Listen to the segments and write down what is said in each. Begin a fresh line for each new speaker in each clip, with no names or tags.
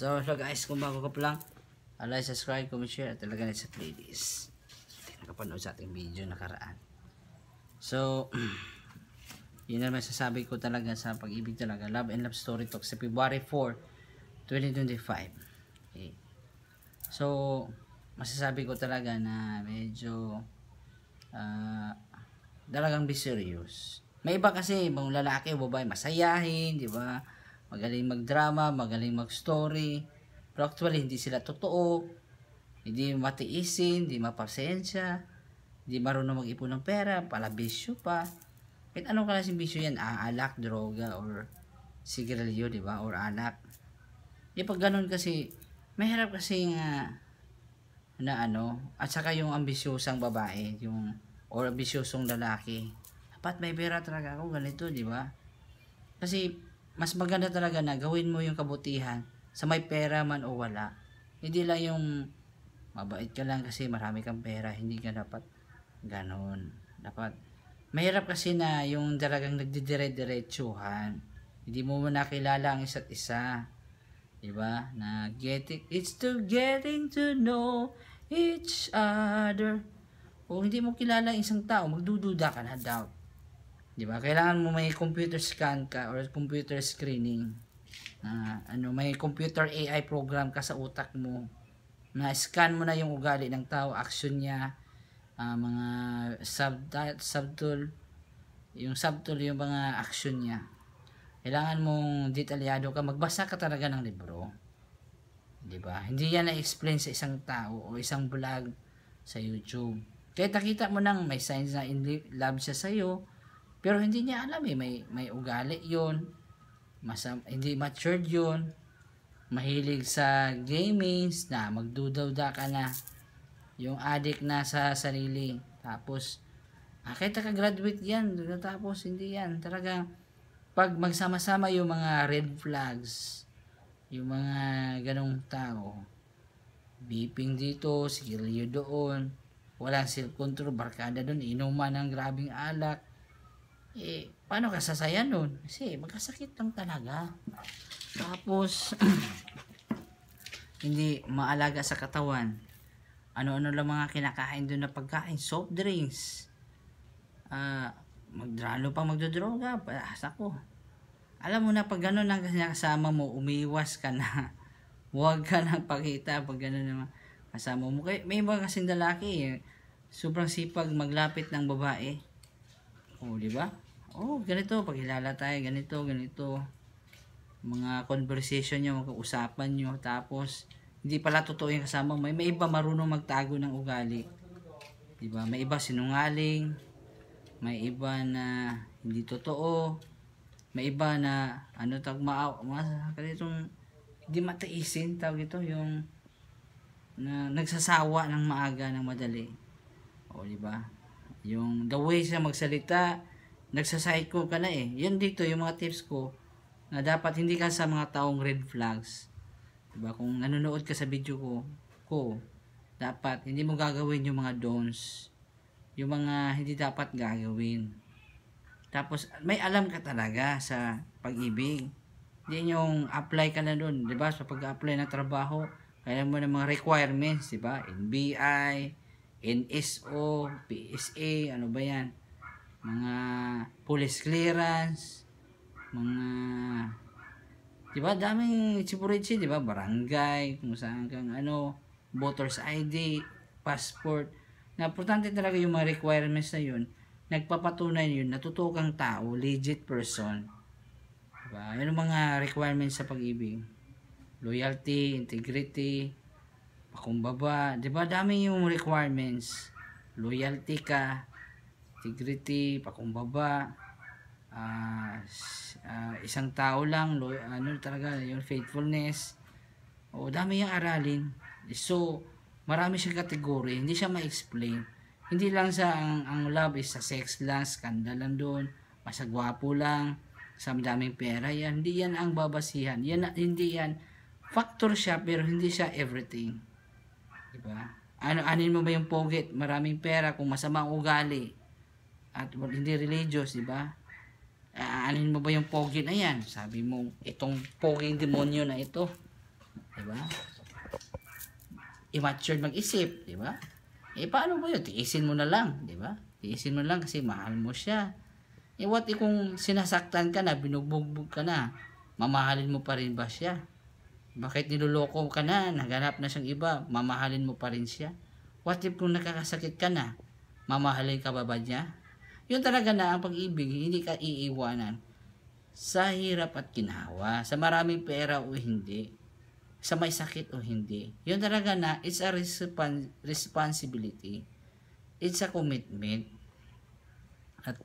So guys, kung bago ka pa lang, like, subscribe, comment, share, at talaga na sa playlist. Nakapanood sa ating video nakaraan. So, yun na masasabi ko talaga sa pag-ibig talaga. Love and Love Story Talk sa February 4, 2025. Okay. So, masasabi ko talaga na medyo talagang be serious. May iba kasi, ibang lalaki o babae, masayahin, di ba? Magaling magdrama, magaling mag-story. Pero actually, hindi sila totoo. Hindi matiisin, hindi mapasensya. Hindi marunong mag-ipon ng pera, pala bisyo pa. Kahit anong klaseng bisyo yan, alak, droga, or sigarilyo, di ba? Or alak. Di pag ganun kasi, mahirap kasi na at saka yung ambisyosang babae, yung, or ambisyosong lalaki. Dapat may pera talaga ako, ganito, di ba? Kasi, mas maganda talaga na gawin mo yung kabutihan sa may pera man o wala. Hindi lang yung mabait ka lang kasi marami kang pera, hindi ka dapat ganon. Dapat mahirap kasi na yung talagang nagdidire-diretsuhan, hindi mo nakilala ang isa't isa, diba? Na it's to getting to know each other. Kung hindi mo kilala ang isang tao, magdududa ka na daw. Diba? Kailangan mo may computer scan ka or computer screening. May computer AI program ka sa utak mo. Na scan mo na yung ugali ng tao, action niya, mga subtle, yung mga action niya. Kailangan mong detalyado ka, magbasa ka talaga ng libro. Diba? Hindi yan na-explain sa isang tao o isang vlog sa YouTube. Kaya nakita mo nang may signs na in love siya sa'yo, pero hindi niya alam may ugali yun, hindi matured yun, mahilig sa gamings na magdudawda ka na, yung addict na sa sarili, tapos kahit naka-graduate yan, tapos hindi yan, talagang pag magsama-sama yung mga red flags, yung mga ganong tao, beeping dito, sigarilyo doon, walang self-control, barkada doon, inuman ng grabing alak, paano ka sasaya nun? Kasi magkasakit lang talaga. Tapos hindi maalaga sa katawan. Ano-ano lang mga kinakain doon na pagkain, soft drinks, magdralo pa magdodroga, ko. Alam mo na pag gano'n ang kasama mo, umiwas ka na. Huwag ka nang pakita pag gano'n naman kasama mo. May iba kasing lalaki, sobrang sipag maglapit ng babae. Di ba? Ganito, pagkilala tayo, ganito. Mga conversation nyo, mag-uusapan nyo, tapos, hindi pala totoo yung kasama mo. May iba marunong magtago ng ugali. Di ba? May iba sinungaling, may iba na hindi totoo, may iba na, hindi mataisin, tawag ito, yung, na nagsasawa ng maaga, ng madali. Di ba? Yung the way siya magsalita, nagsa-psycho ka na Yan dito yung mga tips ko na dapat hindi ka sa mga taong red flags. Diba? Kung nanonood ka sa video ko, dapat hindi mo gagawin yung mga don'ts. Yung mga hindi dapat gagawin. Tapos may alam ka talaga sa pag-ibig. Hindi yung apply ka na doon, 'di ba? Sa pag-apply ng trabaho, kailangan mo ng mga requirements, 'di ba? NBI, NSO, PSA, ano ba yan? Mga police clearance, mga, diba, daming chipuritsi, diba, barangay, kung saan kang voters ID, passport. Na importante talaga yung mga requirements na yun, nagpapatunay yun, natutuo kang tao, legit person. Diba, yun ang mga requirements sa pag-ibig. Loyalty, integrity, pakumbaba, di ba dami yung requirements, loyalty ka, integrity, pakumbaba, isang tao lang, talaga yung faithfulness, dami yung aralin. So marami siyang kategory, hindi siya ma-explain, hindi lang sa ang love is sa sex lang, skandal lang doon, masagwapo lang, sa daming pera, hindi yan ang babasihan, hindi yan factor siya, pero hindi siya everything. Diba? Anin mo ba yung pogi, maraming pera, kung masama ang ugali at hindi religious, diba? Anin mo ba yung pogi na yan? Sabi mo, itong poging demonyo na ito, di ba? Immature mag-isip, di ba? Paano ba yun? Tiisin mo na lang, di ba? Tiisin mo lang kasi mahal mo siya. What if kung sinasaktan ka na, binubugbog ka na, mamahalin mo pa rin ba siya? Bakit niloloko ka na, naghanap na siyang iba, mamahalin mo pa rin siya? What if kung nakakasakit ka na, mamahalin ka ba niya? Yun talaga na ang pag-ibig, hindi ka iiwanan. Sa hirap at ginhawa, sa maraming pera o hindi, sa may sakit o hindi. Yun talaga na, it's a responsibility. It's a commitment. At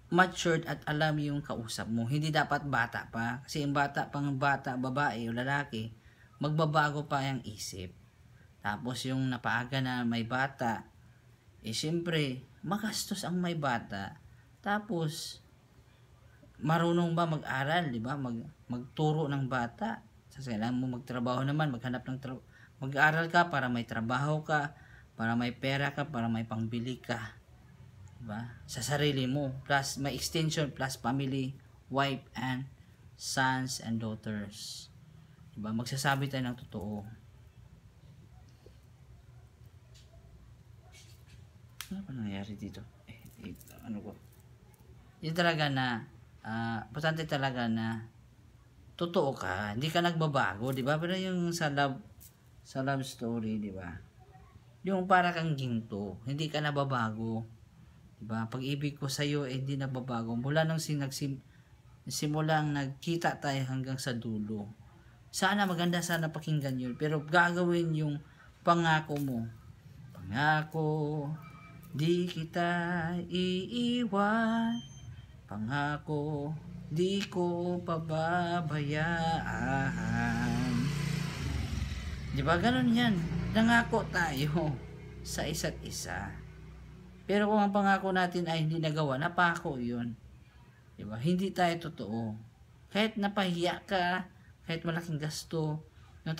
matured at alam yung kausap mo. Hindi dapat bata pa. Kasi yung bata, babae o lalaki, magbabago pa yung isip. Tapos yung napaaga na may bata, siyempre, magastos ang may bata. Tapos, marunong ba mag-aral, di ba? Magturo ng bata. Kailangan mo magtrabaho naman, maghanap ng trabaho. Mag-aral ka para may trabaho ka, para may pera ka, para may pangbili ka. Diba? Sa sarili mo. Plus, may extension, plus family, wife, and sons and daughters. Diba? Magsasabi tayo ng totoo. Ano ba nangyari dito? Ano ko? Yun talaga na, importante talaga na, totoo ka, hindi ka nagbabago, di ba? Pero yung sa love story, di ba? Yung para kang ginto, hindi ka nababago. Di ba? Pag-ibig ko sa iyo hindi nababago. Mula nung simulang nagkita tayo hanggang sa dulo. Sana maganda sana pakinggan yun, pero gagawin yung pangako mo. Pangako, di kita iiwan. Pangako, di ko pababayaan. Di ba ganun yan? Nangako tayo sa isa't isa. Pero kung ang pangako natin ay hindi nagawa, napako yun. Di ba? Hindi tayo totoo. Kahit napahiya ka, kahit malaking gasto, yung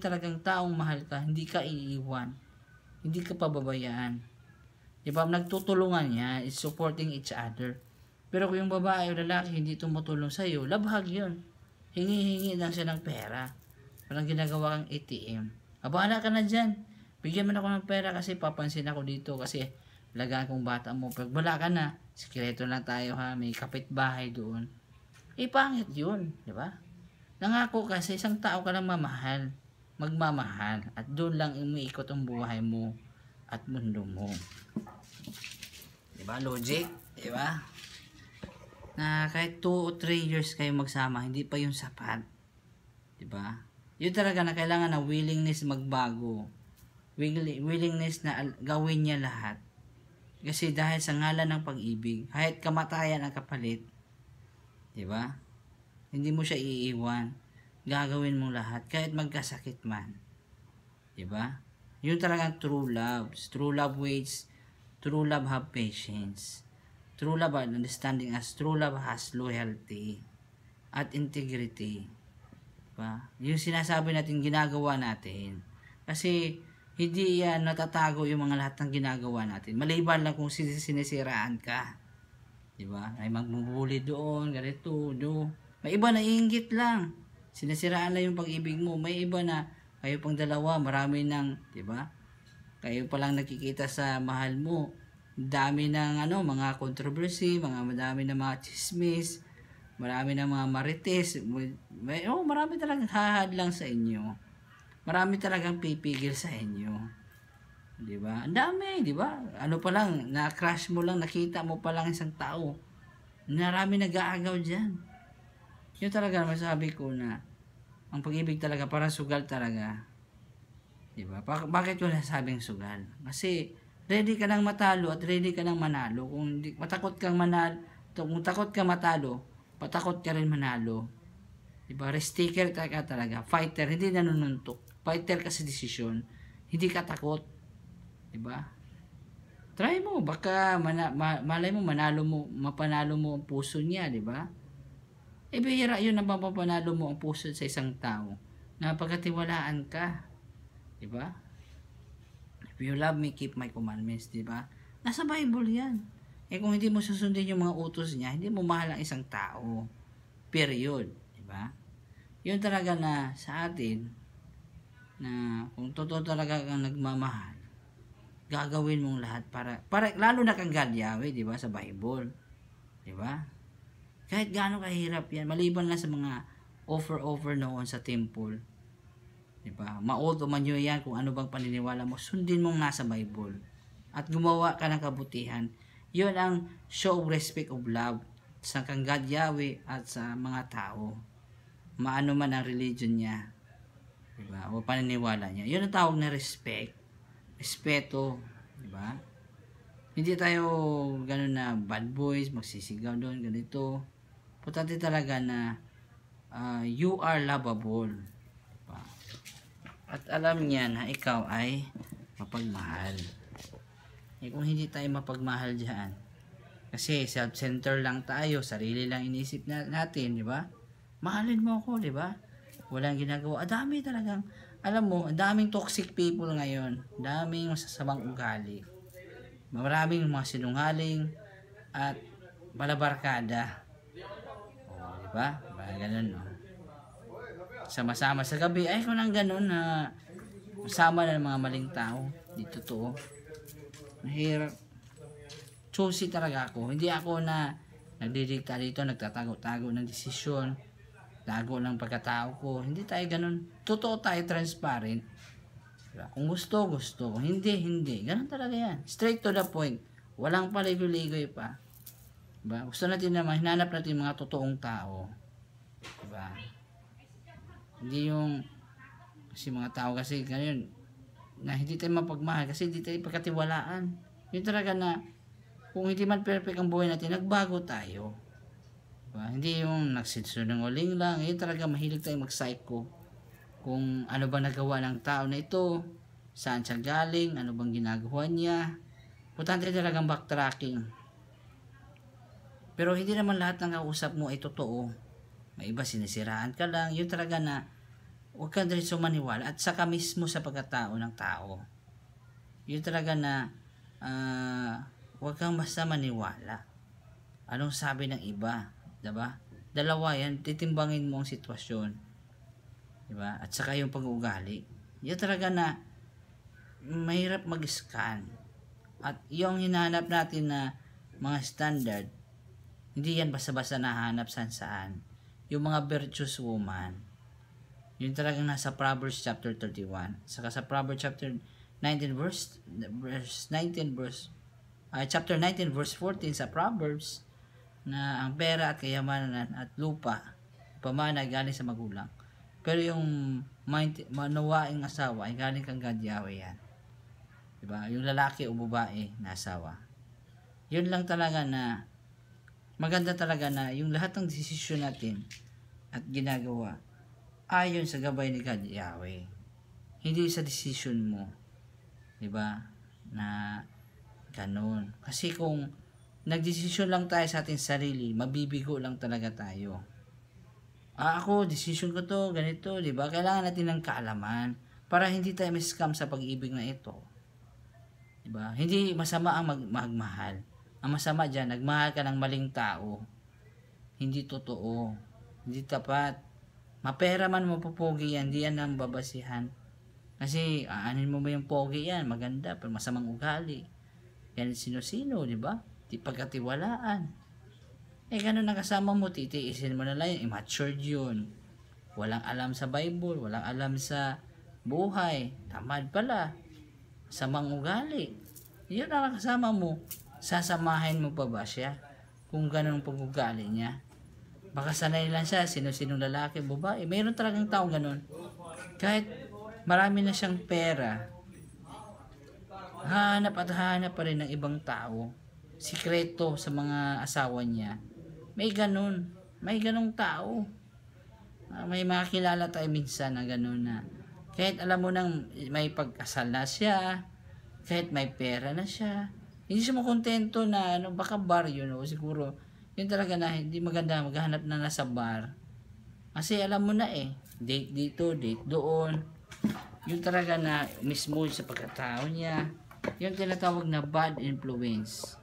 talagang taong mahal ka, hindi ka iiwan. Hindi ka pababayaan. Di ba? Nagtutulungan niya, is supporting each other. Pero kung yung babae o lalaki hindi tumutulong sa iyo, labhag yun. Hingi-hingi lang siya ng pera. Parang ginagawa kang ATM. Bahala ka na dyan. Bigyan mo na ako ng pera kasi papansin ako dito kasi lagaan kong bata mo. Pag wala ka na, sikreto lang tayo ha, may kapitbahay doon. Pangit yun. Di ba? Nangako ka sa isang tao ka lang mamahal. Magmamahal. At doon lang umiikot ang buhay mo at mundo mo. Di ba? Logic. Di ba? Na kahit 2 o 3 years kayo magsama, hindi pa yung sapat. Diba? Yun talaga na kailangan na willingness magbago. Willingness na gawin niya lahat. Kasi dahil sa ngalan ng pag-ibig, kahit kamatayan ang kapalit, diba? Hindi mo siya iiwan. Gagawin mo lahat, kahit magkasakit man. Diba? Yun talagang true love. True love waits. True love have patience. True love and understanding as true love has loyalty at integrity. Diba? Yung sinasabi natin, ginagawa natin. Kasi hindi yan natatago yung mga lahat ng ginagawa natin. Maliban lang kung sinisiraan ka. Diba? Ay magbubuli doon, ganito, do. May iba na iinggit lang. Sinisiraan lang yung pag-ibig mo. May iba na kayo pang dalawa, marami ng, diba? Kayo palang nakikita sa mahal mo. Dami ng mga controversy, madami ng mga chismis, marami ng mga marites, marami talagang hahadlang sa inyo. Marami talagang pipigil sa inyo. 'Di ba? Ang dami, 'di ba? Ano pa lang, na-crush mo lang, nakita mo pa lang isang tao. Marami nag-aagaw diyan. Yun talaga masabi ko na ang pag-ibig talaga parang sugal talaga. 'Di ba? Bakit wala sabing sugal? Kasi ready ka nang matalo at ready ka nang manalo. Kung takot kang matalo, patakot ka rin manalo. Diba? Risk-taker ka talaga. Fighter, hindi nanununtok. Fighter ka sa desisyon. Hindi ka takot. Diba? Try mo. Baka malay mo, mapanalo mo ang puso niya. Diba? Bihira yun na mapapanalo mo ang puso sa isang tao. Napagkatiwalaan ka. Diba? If you love me, keep my commandments, di ba? Nasa Bible yan. Kung hindi mo susundin yung mga utos niya, hindi mo mahal ang isang tao. Period. Di ba? Yun talaga na sa atin, na kung totoo talaga kang nagmamahal, gagawin mong lahat para lalo na kang God Yahweh, di ba, sa Bible. Di ba? Kahit gaano kahirap yan, maliban lang sa mga offer noon sa temple. Di ba? Ma-old o man yan kung ano bang paniniwala mo, sundin mong nasa Bible. At gumawa ka ng kabutihan. Yun ang show of respect of love sa kang God Yahweh at sa mga tao. Maano man ang religion niya. Di ba? O paniniwala niya. Yun ang tawag na respect. Respeto. Di ba? Hindi tayo ganun na bad boys, magsisigaw doon, ganito. Importante talaga na you are lovable. Diba? At alam niya na ikaw ay mapagmahal. Kung hindi tayo mapagmahal dyan, kasi self-center lang tayo, sarili lang inisip natin, di ba? Mahalin mo ako, di ba? Walang ginagawa. Dami talagang, alam mo, daming toxic people ngayon. Daming masasamang ugali. Maraming mga sinungaling at balabarkada. O, di ba? Ganun, no? Sama-sama sa gabi. Ay, kung nang ganun na masama na ng mga maling tao. Di totoo. Mahirap. Choosy talaga ako. Hindi ako na nagdidikta dito, nagtatago-tago ng desisyon. Tago ng pagkatao ko. Hindi tayo ganun. Totoo tayo, transparent. Diba? Kung gusto. Kung hindi. Ganun talaga yan. Straight to the point. Walang paligoy-ligoy pa. Diba? Gusto natin naman, hinanap natin mga totoong tao. Diba? Hindi yung, kasi mga tao kasi ganyan, na hindi tayo mapagmahal kasi hindi tayo pagkatiwalaan. Yun talaga na, kung hindi man perfect ang buhay natin, nagbago tayo. Diba? Hindi yung nagsisunungaling lang. Yun talaga mahilig tayo mag-psycho. Kung ano ba nagawa ng tao na ito, saan siya galing, ano bang ginagawa niya. Importante talagang backtracking. Pero hindi naman lahat ng kausap mo ay totoo. May iba sinisiraan ka lang. Yun talaga na huwag kang diretso maniwala at saka mismo sa pagkatao ng tao. Yun talaga na huwag kang basta maniwala. Anong sabi ng iba? Diba? Dalawa yan, titimbangin mo ang sitwasyon. Diba? At saka yung pag-uugali. Yun talaga na mahirap mag-scan. At yung hinahanap natin na mga standard, hindi yan basta-basta nahanap saan. Yung mga virtuous woman, yun talagang nasa Proverbs chapter 31. Saka sa Proverbs chapter 19 chapter 19 verse 14 sa Proverbs, na ang pera at kayamanan at lupa, pamana galing sa magulang. Pero yung manuwaing asawa ay galing kang God Yahweh yan. Diba? Yung lalaki o babae na asawa. Yun lang talaga na maganda talaga na yung lahat ng desisyon natin at ginagawa ayon sa gabay ni God Yahweh. Hindi sa desisyon mo. Diba? Na ganun. Kasi kung nagdesisyon lang tayo sa ating sarili, mabibigo lang talaga tayo. Ako, decision ko to, ganito, di ba? Kailangan natin ng kaalaman para hindi tayo ma-scam sa pag-ibig na ito. Di ba? Hindi masama ang magmahal. Ang masama dyan, nagmahal ka ng maling tao. Hindi totoo. Hindi tapat. Mapera man mo pogi yan, di yan ang babasihan. Kasi, aanin mo ba yung pogi yan? Maganda, pero masamang ugali. Yan sino-sino, di ba? Di pagkatiwalaan. Ganun ang kasama mo, titiisin mo na lang yun, immatured yun. Walang alam sa Bible, walang alam sa buhay, tamad pala, samang ugali. Yun ang kasama mo. Sasamahin mo pa ba siya? Kung ganun ang pag-ugali niya. Baka sanay lang siya, sino-sinong lalaki, babae. Mayroon talagang taong ganun. Kahit marami na siyang pera, hanap pa rin ng ibang tao. Sikreto sa mga asawa niya. May ganung tao. May makakilala tayo minsan na ganun na kahit alam mo nang may pagkasal na siya, kahit may pera na siya, hindi siya makontento na baka bar yun o siguro yun talaga na hindi maganda maghanap na nasa bar. Kasi alam mo na date dito, date doon. Yun talaga na mismo sa pagkatao niya. Yung tinatawag na bad influence.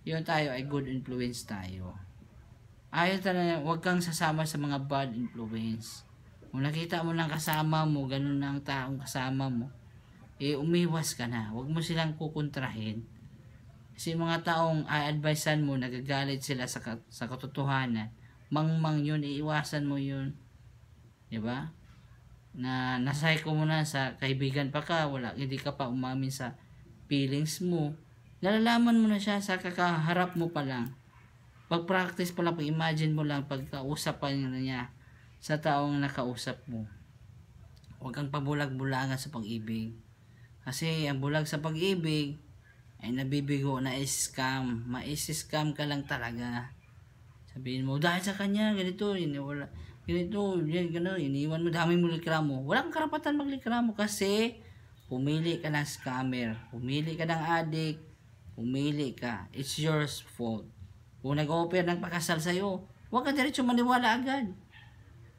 Yun tayo ay good influence tayo. Ayaw talaga, huwag kang sasama sa mga bad influence. Kung nakita mo ng kasama mo, ganun na ang taong kasama mo, umiwas ka na. Huwag mo silang kukontrahin. Kasi mga taong a-advisean mo, nagagalit sila sa katotohanan, mangmang yun, iiwasan mo yun. Diba? Na nasayko mo na sa kaibigan pa ka, hindi ka pa umamin sa feelings mo. Nalalaman mo na siya sa kakaharap mo pa lang. Pag-practice pa lang, pag-imagine mo lang, pagkausap pa niya sa taong nakausap mo. Huwag kang pabulag-bulagan sa pag-ibig. Kasi ang bulag sa pag-ibig ay nabibigo na scam. Ma-scam ka lang talaga. Sabihin mo, dahil sa kanya, ganito, iniwan mo, dami mo reklamo. Walang karapatan magreklamo kasi pumili ka ng scammer, pumili ka ng addict, pumili ka. It's your fault. Kung nag-offer ng pakasal sa'yo, huwag ka diretso maniwala agad.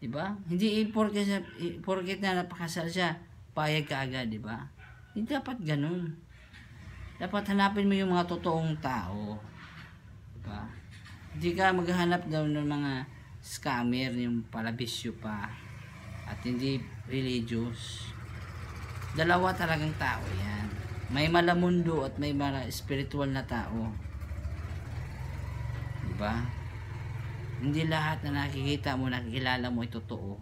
Diba? Hindi porket na napakasal siya, payag ka agad, diba? Hindi dapat ganun. Dapat hanapin mo yung mga totoong tao. Diba? Hindi ka maghahanap daw ng mga scammer, yung palabisyo pa, at hindi religious. Dalawa talagang tao yan. May malamundo at may spiritual na tao. Diba? Hindi lahat na nakikita mo, nakikilala mo ay totoo.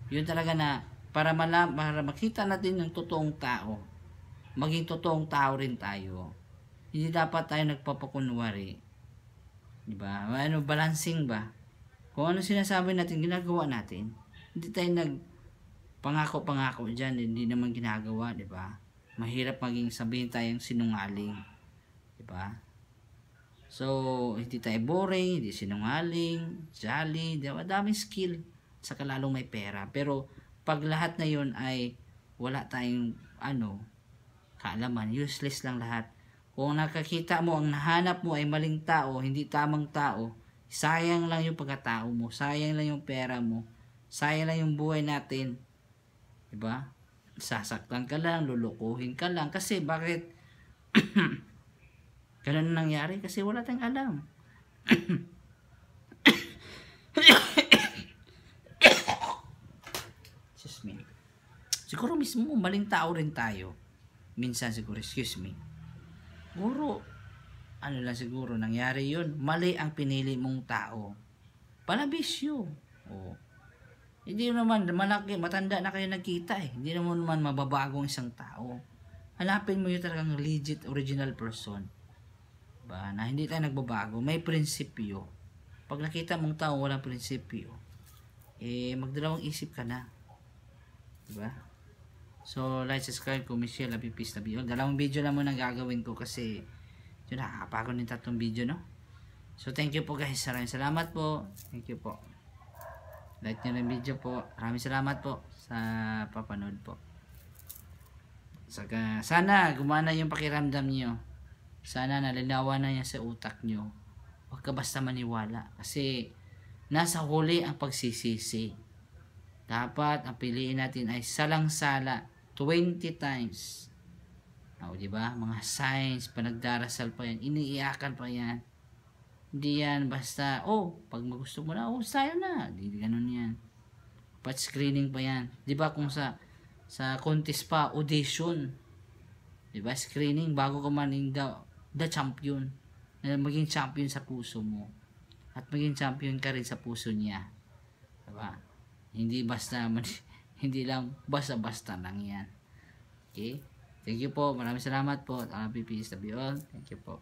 Yun talaga na para makita natin yung totoong tao, maging totoong tao rin tayo. Hindi dapat tayo nagpapakunwari. Diba? Balancing ba? Kung ano sinasabi natin, ginagawa natin. Hindi tayo nagpangako-pangako dyan, hindi naman ginagawa, diba? Mahirap maging sabihin tayong sinungaling. Diba? So, hindi tayo boring, hindi sinungaling, jolly, diba? Daming skill, saka lalong may pera. Pero, pag lahat na yun ay wala tayong, kaalaman, useless lang lahat. Kung nakakita mo, ang nahanap mo ay maling tao, hindi tamang tao, sayang lang yung pagkatao mo, sayang lang yung pera mo, sayang lang yung buhay natin. Diba? Sasaktan ka lang, lulukuhin ka lang. Kasi, bakit? Ganun nangyari kasi wala tayong alam. Excuse me. Siguro mismo maling tao rin tayo. Minsan siguro, excuse me. Siguro, siguro nangyari yun. Mali ang pinili mong tao. Palabisyo. Oh. Hindi naman malaki, matanda na kayo nagkita eh. Hindi naman mababagong isang tao. Hanapin mo yung talagang legit original person. Ba, na hindi tayo nagbabago, may prinsipyo. Pag nakita mong tao walang prinsipyo, magdalawang isip ka na. Diba? So, like, subscribe, comment, share, love you, peace, love you all. Dalawang video lang muna gagawin ko kasi yun, nakakapagod yung 3 video, no? So, thank you po guys. Salamat po. Thank you po. Like nyo ng video po. Maraming salamat po sa papanood po. Saka, sana gumana yung pakiramdam nyo. Sana nalinawan na niya sa utak nyo. Huwag ka basta maniwala. Kasi nasa huli ang pagsisisi. Dapat ang piliin natin ay salang-sala 20 times. Diba? Mga signs, panagdarasal pa yan. Iniiyakan pa yan. Hindi yan basta, pag magusto mo na, sayo na. Hindi ganun yan. Pat screening pa yan. Diba kung sa contest pa, audition. Diba? Screening bago ka maning the champion. Na maging champion sa puso mo. At maging champion ka rin sa puso niya. Diba? Hindi basta, hindi lang basta-basta lang yan. Okay? Thank you po. Maraming salamat po. Peace, love you all. Thank you po.